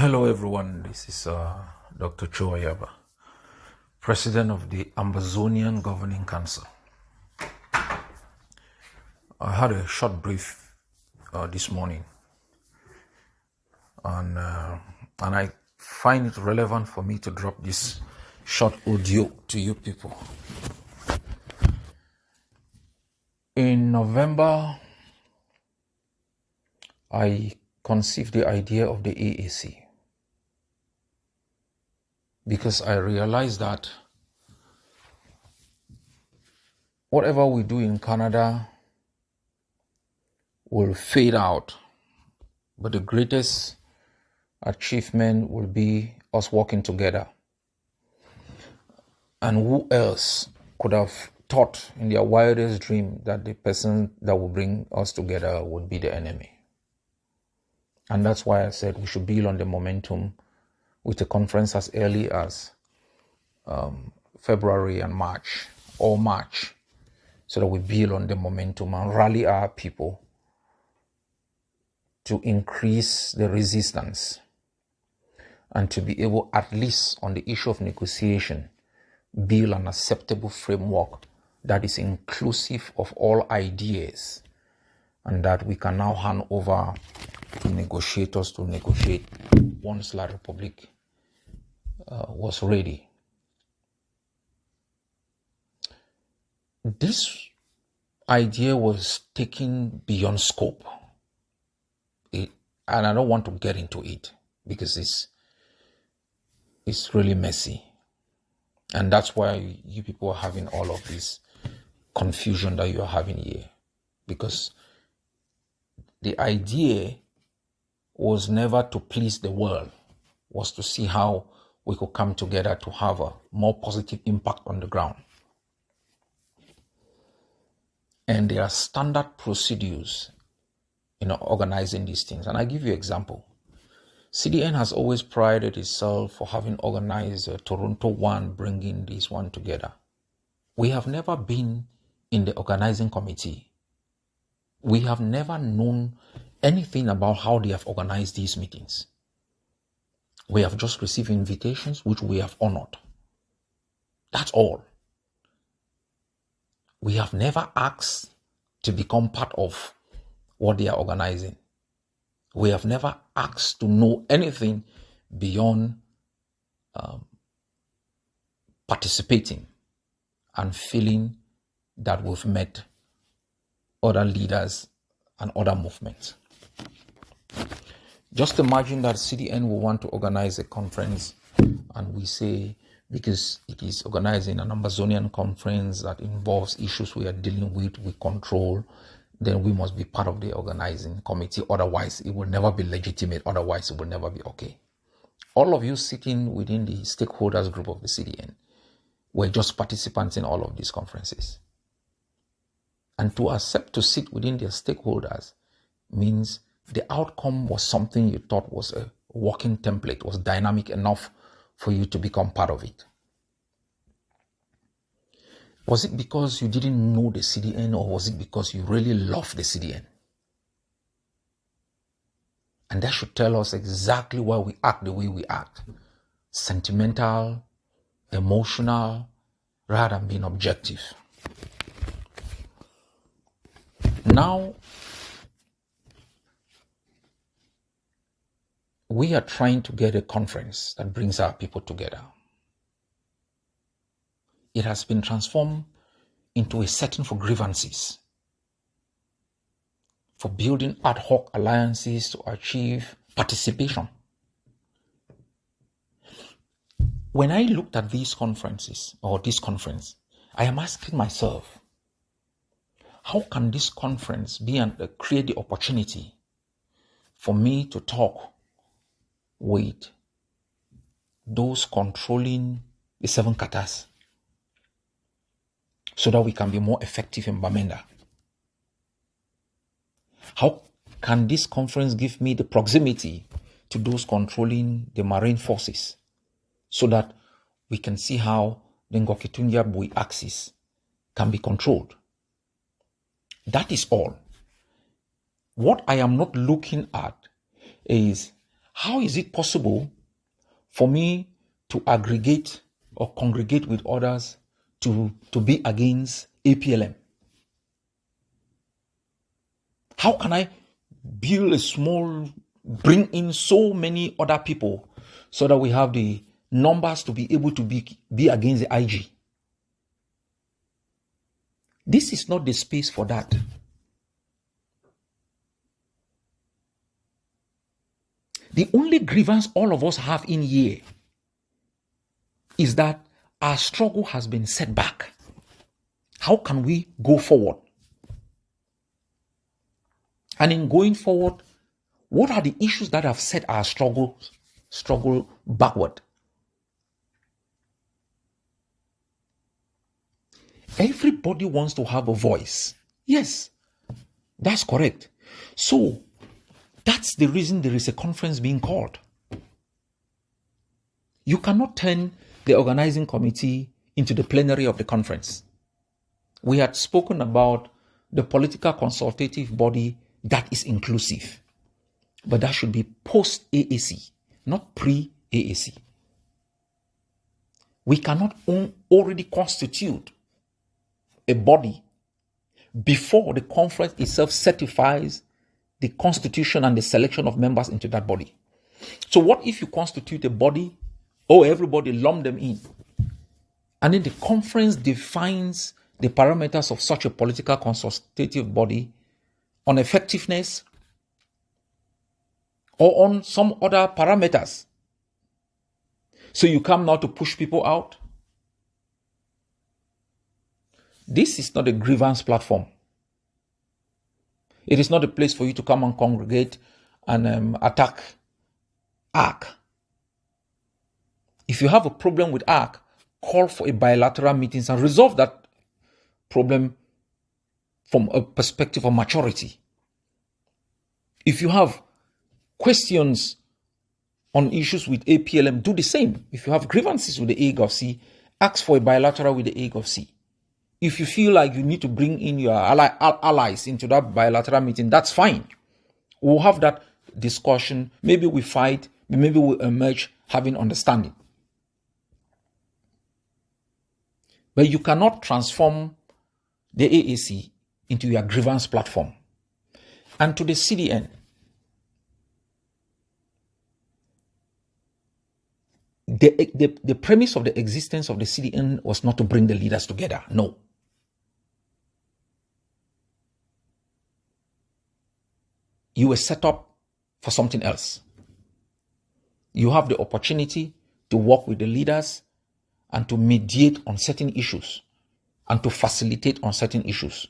Hello everyone, this is Dr. Ayaba, President of the Ambazonian Governing Council. I had a short brief this morning and I find it relevant for me to drop this short audio to you people. In November, I conceived the idea of the AAC because I realized that whatever we do in Canada will fade out, but the greatest achievement will be us working together. And who else could have thought in their wildest dream that the person that will bring us together would be the enemy? And that's why I said we should build on the momentum with a conference as early as February and March, or March, so that we build on the momentum and rally our people to increase the resistance and to be able, at least on the issue of negotiation, build an acceptable framework that is inclusive of all ideas and that we can now hand over to negotiators to negotiate once La Republic was ready. This idea was taken beyond scope. And I don't want to get into it because it's really messy. And that's why you people are having all of this confusion that you are having here. Because the idea was never to please the world, was to see how we could come together to have a more positive impact on the ground. And there are standard procedures organizing these things. And I give you an example. CDN has always prided itself for having organized Toronto 1, bringing this one together. We have never been in the organizing committee. We have never known anything about how they have organized these meetings. We have just received invitations, which we have honored. That's all. We have never asked to become part of what they are organizing. We have never asked to know anything beyond participating and feeling that we've met other leaders and other movements. Just imagine that CDN will want to organize a conference and we say, because it is organizing an Ambazonian conference that involves issues we are dealing with control, then we must be part of the organizing committee. Otherwise, it will never be legitimate. Otherwise, it will never be okay. All of you sitting within the stakeholders group of the CDN were just participants in all of these conferences. And to accept to sit within their stakeholders means the outcome was something you thought was a working template, was dynamic enough for you to become part of it. Was it because you didn't know the CDN, or was it because you really love the CDN? And that should tell us exactly why we act the way we act. Sentimental, emotional, rather than being objective. Now, we are trying to get a conference that brings our people together. It has been transformed into a setting for grievances, for building ad hoc alliances to achieve participation. When I looked at these conferences, or this conference, I am asking myself, how can this conference create the opportunity for me to talk with those controlling the 7 katas, so that we can be more effective in Bamenda? How can this conference give me the proximity to those controlling the marine forces, so that we can see how the Ngoketunja-Bui axis can be controlled? That is all. What I am not looking at is how is it possible for me to aggregate or congregate with others to be against APLM? How can I bring in so many other people so that we have the numbers to be able to be against the IG? This is not the space for that. The only grievance all of us have in here is that our struggle has been set back. How can we go forward? And in going forward, what are the issues that have set our struggle backward? Everybody wants to have a voice. Yes, that's correct. So that's the reason there is a conference being called. You cannot turn the organizing committee into the plenary of the conference. We had spoken about the political consultative body that is inclusive, but that should be post-AAC, not pre-AAC. We cannot already constitute a body before the conference itself certifies the constitution and the selection of members into that body. So what if you constitute a body, everybody lump them in, and then the conference defines the parameters of such a political consultative body on effectiveness or on some other parameters? So you come now to push people out? This is not a grievance platform. It is not a place for you to come and congregate and attack ARC. If you have a problem with ARC, call for a bilateral meetings and resolve that problem from a perspective of maturity. If you have questions on issues with APLM, do the same. If you have grievances with the AAC, ask for a bilateral with the AAC. If you feel like you need to bring in your allies into that bilateral meeting, that's fine. We'll have that discussion. Maybe we fight, maybe we'll emerge having understanding. But you cannot transform the AAC into your grievance platform. And to the CDN, the premise of the existence of the CDN was not to bring the leaders together. No. You were set up for something else. You have the opportunity to work with the leaders and to mediate on certain issues and to facilitate on certain issues.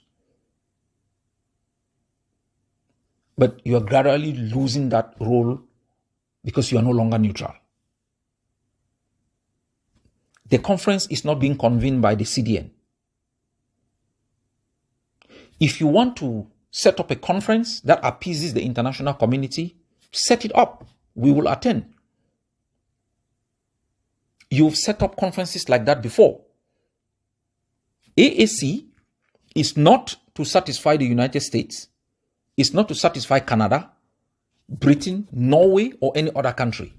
But you are gradually losing that role because you are no longer neutral. The conference is not being convened by the CDN. If you want to set up a conference that appeases the international community, set it up. We will attend. You've set up conferences like that before. AAC is not to satisfy the United States. It's not to satisfy Canada, Britain, Norway, or any other country.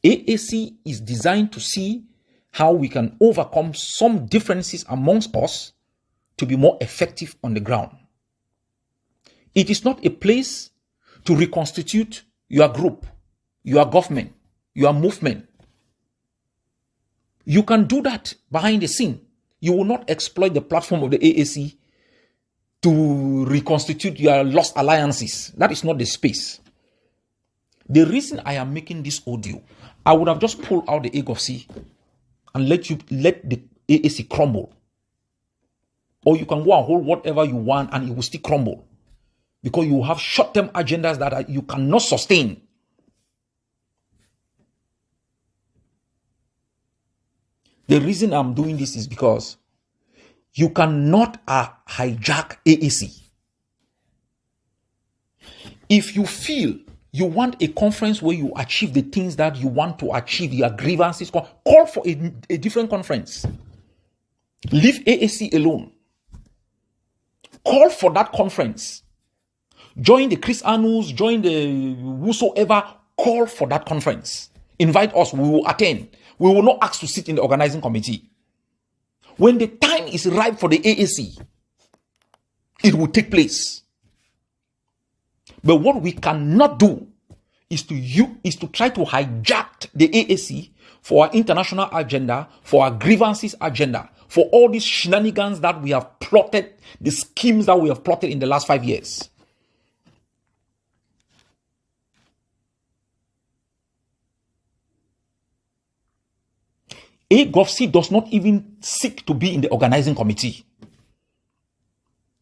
AAC is designed to see how we can overcome some differences amongst us to be more effective on the ground. It is not a place to reconstitute your group, your government, your movement. You can do that behind the scene. You will not exploit the platform of the AAC to reconstitute your lost alliances. That is not the space. The reason I am making this audio, I would have just pulled out the AAC and let the AAC crumble. Or you can go and hold whatever you want and it will still crumble. Because you have short-term agendas that you cannot sustain. The reason I'm doing this is because you cannot hijack AAC. If you feel you want a conference where you achieve the things that you want to achieve, your grievances, call for a different conference. Leave AAC alone. Call for that conference. Join the Chris Anus, join the whosoever, call for that conference. Invite us, we will attend. We will not ask to sit in the organizing committee. When the time is ripe for the AAC, it will take place. But what we cannot do is to try to hijack the AAC for our international agenda, for our grievances agenda, for all these shenanigans that we have plotted, the schemes that we have plotted in the last 5 years. AGovC does not even seek to be in the organizing committee.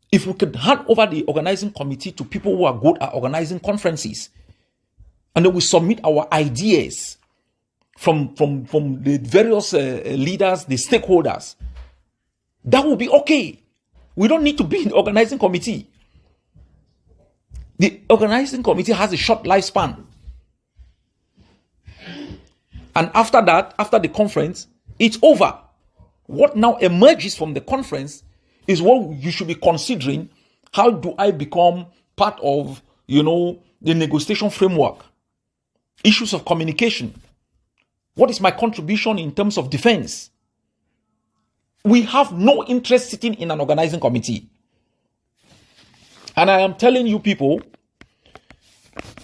If we could hand over the organizing committee to people who are good at organizing conferences, and then we submit our ideas from the various leaders, the stakeholders, that will be okay. We don't need to be in the organizing committee. The organizing committee has a short lifespan. And after that, after the conference, it's over. What now emerges from the conference is what you should be considering. How do I become part of, the negotiation framework? Issues of communication. What is my contribution in terms of defense? We have no interest sitting in an organizing committee. And I am telling you people,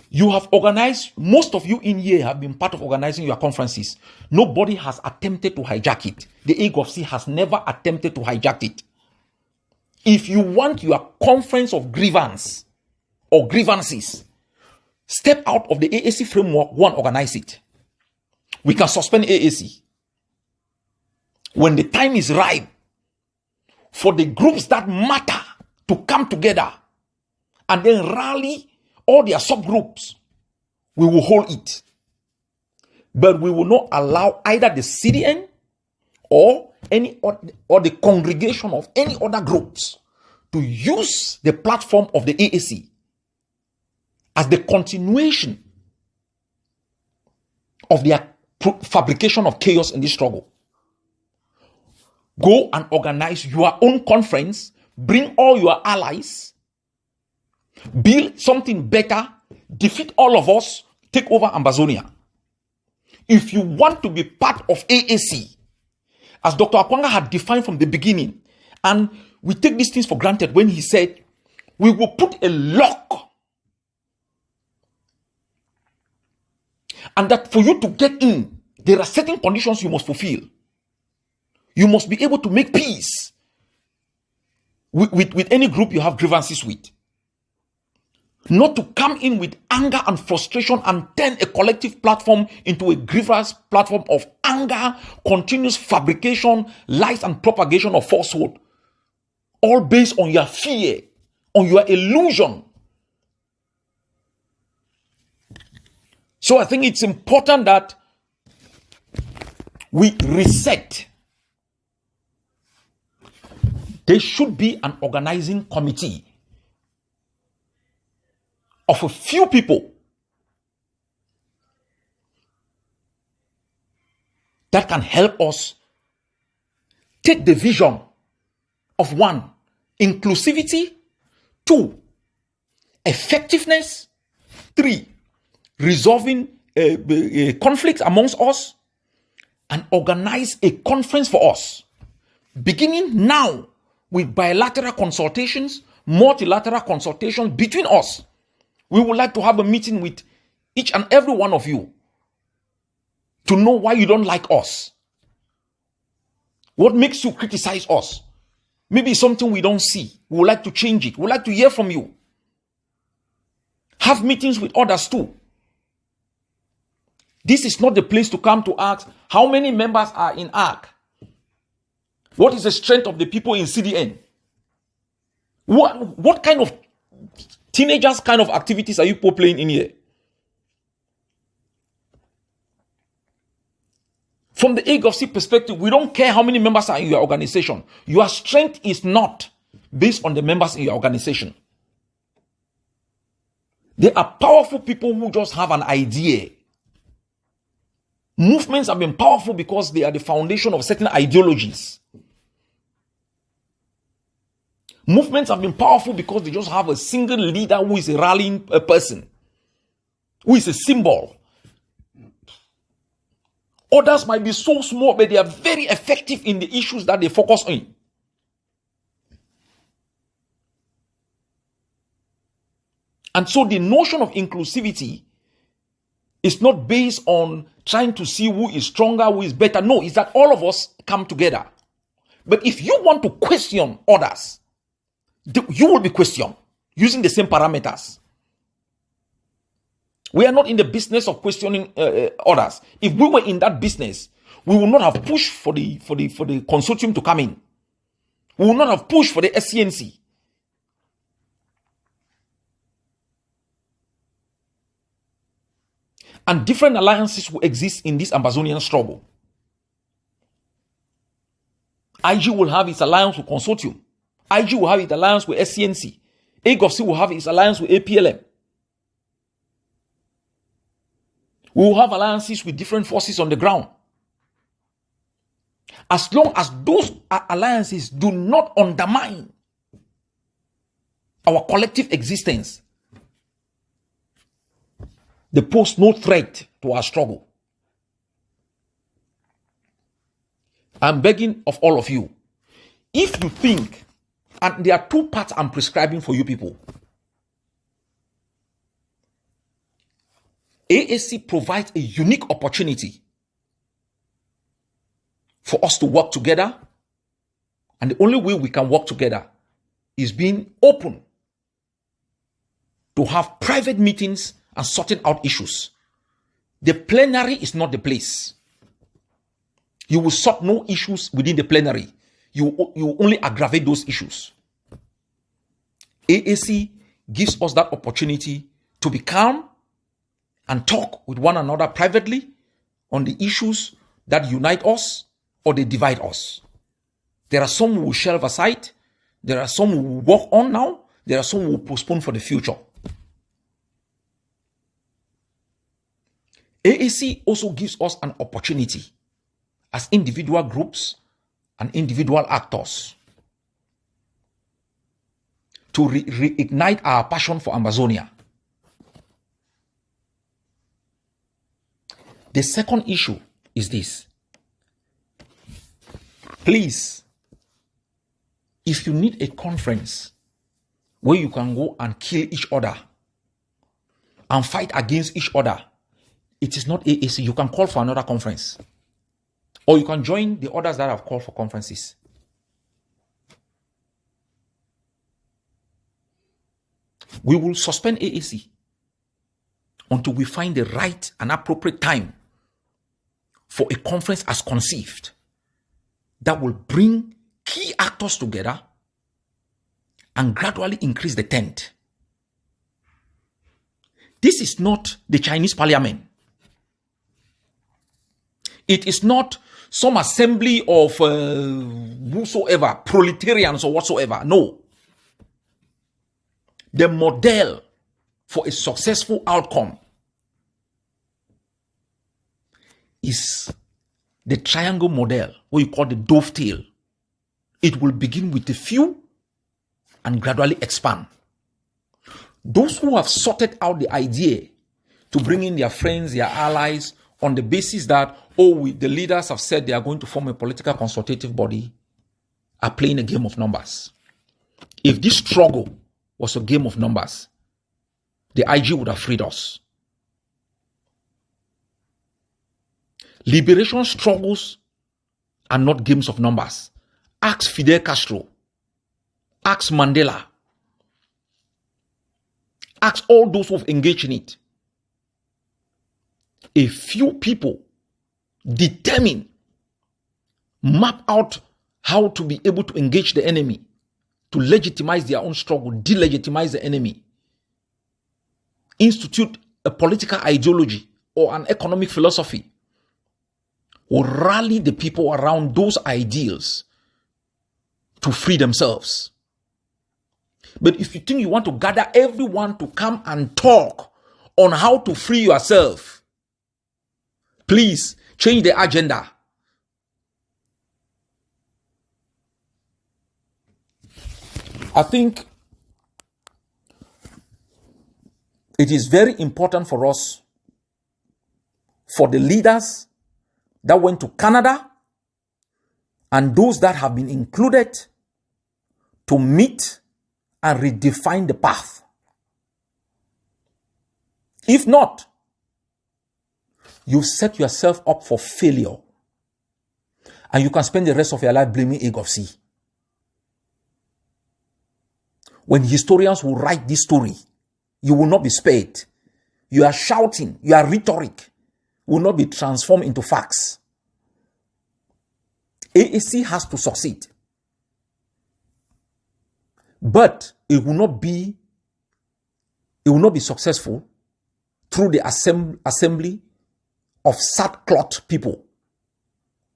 you have organized, most of you in here have been part of organizing your conferences. Nobody has attempted to hijack it. The AGovC has never attempted to hijack it. If you want your conference of grievance or grievances, step out of the AAC framework, organize it. We can suspend AAC. When the time is ripe for the groups that matter to come together and then rally all their subgroups, we will hold it. But we will not allow either the CDN or the congregation of any other groups to use the platform of the AAC as the continuation of their fabrication of chaos in this struggle. Go and organize your own conference, bring all your allies, build something better, defeat all of us, take over Ambazonian. If you want to be part of AAC, as Dr. Akwanga had defined from the beginning, and we take these things for granted when he said, we will put a lock, and that for you to get in, there are certain conditions you must fulfill. You must be able to make peace with any group you have grievances with. Not to come in with anger and frustration and turn a collective platform into a grievance platform of anger, continuous fabrication, lies and propagation of falsehood. All based on your fear, on your illusion. So I think it's important that we reset. There should be an organizing committee of a few people that can help us take the vision of 1, inclusivity, 2, effectiveness, 3, resolving conflicts amongst us, and organize a conference for us, beginning now with bilateral consultations, multilateral consultations between us. We would like to have a meeting with each and every one of you to know why you don't like us. What makes you criticize us? Maybe it's something we don't see. We would like to change it. We would like to hear from you. Have meetings with others too. This is not the place to come to ask how many members are in ARC. What is the strength of the people in CDN? What kind of teenagers kind of activities are you people playing in here? From the AGovC perspective, we don't care how many members are in your organization. Your strength is not based on the members in your organization. There are powerful people who just have an idea. Movements have been powerful because they are the foundation of certain ideologies. Movements have been powerful because they just have a single leader who is a rallying person, who is a symbol. Others might be so small, but they are very effective in the issues that they focus on. And so the notion of inclusivity is not based on trying to see who is stronger, who is better. No, it's that all of us come together. But if you want to question others, you will be questioned using the same parameters. We are not in the business of questioning others. If we were in that business, we would not have pushed for the consortium to come in. We would not have pushed for the SCNC. And different alliances will exist in this Ambazonian struggle. IG will have its alliance with consortium. IG will have its alliance with SCNC. AGOFC will have its alliance with APLM. We will have alliances with different forces on the ground. As long as those alliances do not undermine our collective existence, they pose no threat to our struggle. I'm begging of all of you, if you think, and there are two paths I'm prescribing for you people. AAC provides a unique opportunity for us to work together, and the only way we can work together is being open to have private meetings and sorting out issues. The plenary is not the place. You will sort no issues within the plenary. You only aggravate those issues. AAC gives us that opportunity to be calm and talk with one another privately on the issues that unite us or they divide us. There are some we will shelve aside. There are some we will work on now. There are some we will postpone for the future. AAC also gives us an opportunity as individual groups and individual actors to reignite our passion for Ambazonia. The second issue is this. Please, if you need a conference where you can go and kill each other and fight against each other, it is not AAC. You can call for another conference. Or you can join the others that have called for conferences. We will suspend AAC until we find the right and appropriate time for a conference as conceived that will bring key actors together and gradually increase the tent. This is not the Chinese parliament. It is not some assembly of whosoever, proletarians or whatsoever. No. The model for a successful outcome is the triangle model, what you call the dovetail. It will begin with a few and gradually expand. Those who have sorted out the idea to bring in their friends, their allies, on the basis that, the leaders have said they are going to form a political consultative body, are playing a game of numbers. If this struggle was a game of numbers, the IG would have freed us. Liberation struggles are not games of numbers. Ask Fidel Castro. Ask Mandela. Ask all those who have engaged in it. A few people determine, map out how to be able to engage the enemy, to legitimize their own struggle, delegitimize the enemy, institute a political ideology or an economic philosophy, or rally the people around those ideals to free themselves. But if you think you want to gather everyone to come and talk on how to free yourself, please change the agenda. I think it is very important for us, for the leaders that went to Canada and those that have been included to meet and redefine the path. If not, you've set yourself up for failure and you can spend the rest of your life blaming AGOVC. When historians will write this story, you will not be spared. You are shouting, your rhetoric will not be transformed into facts. AAC has to succeed. But it will not be successful through the assembly of sackcloth people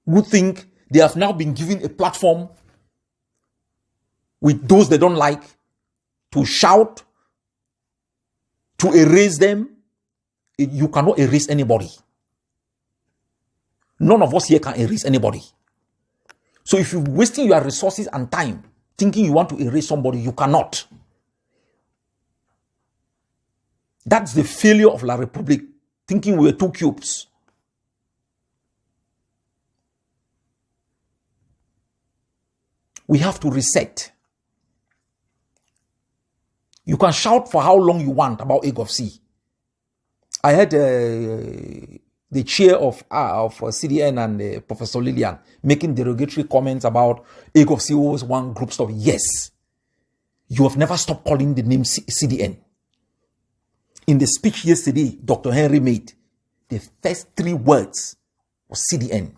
who think they have now been given a platform with those they don't like to shout, to erase them. You cannot erase anybody. None of us here can erase anybody. So if you're wasting your resources and time thinking you want to erase somebody, you cannot. That's the failure of La Republique, thinking we were two cubes. We have to reset. You can shout for how long you want about AGOVC. I heard the chair of CDN and Professor Lillian making derogatory comments about AGOVC was one group stuff. Yes, you have never stopped calling the name CDN. In the speech yesterday, Dr. Henry made, the first 3 words was CDN.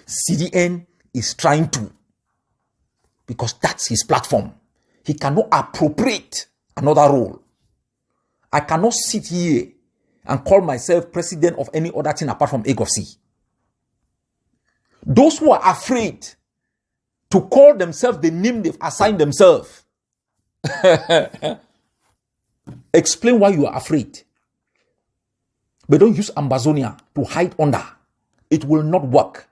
CDN is trying to, because that's his platform. He cannot appropriate another role. I cannot sit here and call myself president of any other thing apart from AGOVC. Those who are afraid to call themselves the name they've assigned themselves, explain why you are afraid. But don't use Ambazonian to hide under. It will not work.